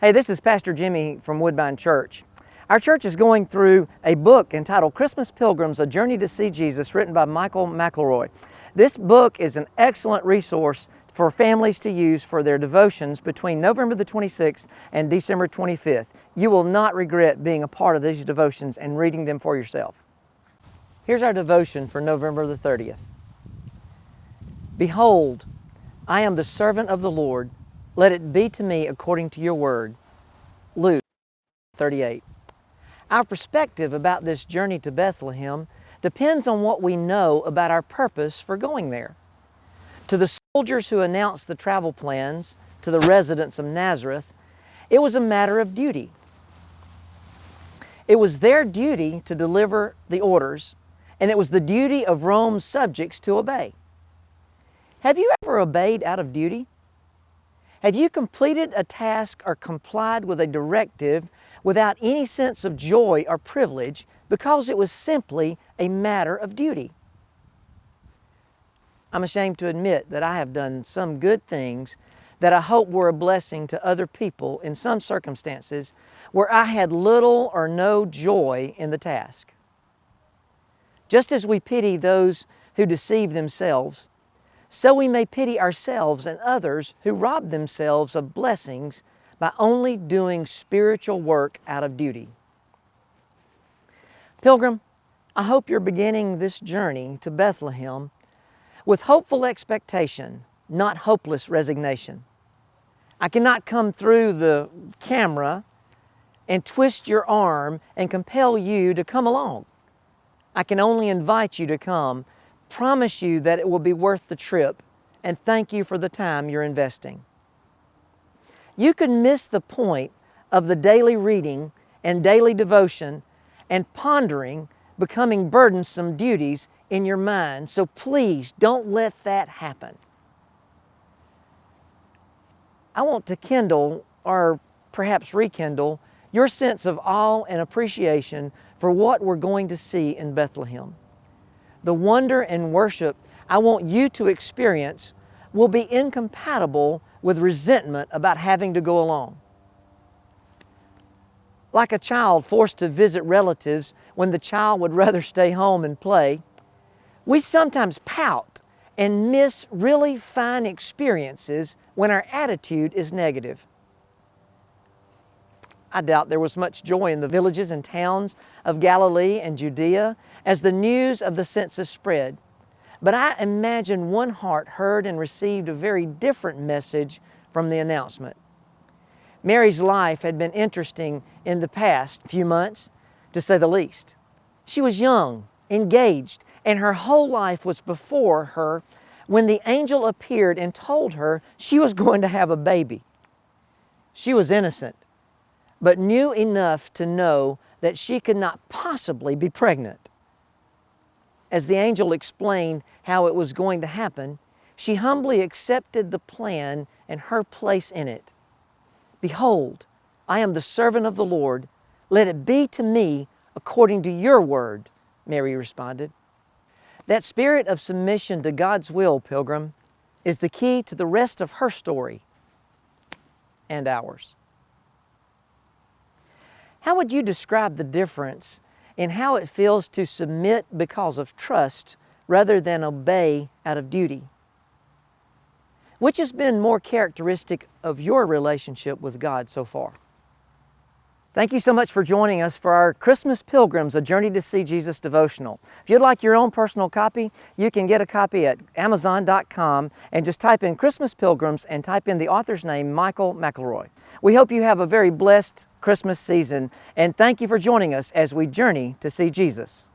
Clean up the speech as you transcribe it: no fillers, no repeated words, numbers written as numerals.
Hey, this is Pastor Jimmy from Woodbine Church. Our church is going through a book entitled Christmas Pilgrims, A Journey to See Jesus, written by Michael McElroy. This book is an excellent resource for families to use for their devotions between November the 26th and December 25th. You will not regret being a part of these devotions and reading them for yourself. Here's our devotion for November the 30th. Behold, I am the servant of the Lord. Let it be to me according to your word. Luke 38. Our perspective about this journey to Bethlehem depends on what we know about our purpose for going there. To the soldiers who announced the travel plans to the residents of Nazareth, it was a matter of duty. It was their duty to deliver the orders, and it was the duty of Rome's subjects to obey. Have you ever obeyed out of duty? Have you completed a task or complied with a directive without any sense of joy or privilege because it was simply a matter of duty? I'm ashamed to admit that I have done some good things that I hope were a blessing to other people in some circumstances where I had little or no joy in the task. Just as we pity those who deceive themselves, so we may pity ourselves and others who rob themselves of blessings by only doing spiritual work out of duty. Pilgrim, I hope you're beginning this journey to Bethlehem with hopeful expectation, not hopeless resignation. I cannot come through the camera and twist your arm and compel you to come along. I can only invite you to come, promise you that it will be worth the trip, and thank you for the time you're investing. You could miss the point of the daily reading and daily devotion and pondering becoming burdensome duties in your mind, so please don't let that happen. I want to kindle, or perhaps rekindle, your sense of awe and appreciation for what we're going to see in Bethlehem. The wonder and worship I want you to experience will be incompatible with resentment about having to go along. Like a child forced to visit relatives when the child would rather stay home and play, we sometimes pout and miss really fine experiences when our attitude is negative. I doubt there was much joy in the villages and towns of Galilee and Judea as the news of the census spread. But I imagine one heart heard and received a very different message from the announcement. Mary's life had been interesting in the past few months, to say the least. She was young, engaged, and her whole life was before her when the angel appeared and told her she was going to have a baby. She was innocent, but knew enough to know that she could not possibly be pregnant. As the angel explained how it was going to happen, she humbly accepted the plan and her place in it. Behold, I am the servant of the Lord. Let it be to me according to your word, Mary responded. That spirit of submission to God's will, Pilgrim, is the key to the rest of her story and ours. How would you describe the difference in how it feels to submit because of trust rather than obey out of duty? Which has been more characteristic of your relationship with God so far? Thank you so much for joining us for our Christmas Pilgrims, A Journey to See Jesus devotional. If you'd like your own personal copy, you can get a copy at Amazon.com and just type in Christmas Pilgrims and type in the author's name, Michael McElroy. We hope you have a very blessed Christmas season, and thank you for joining us as we journey to see Jesus.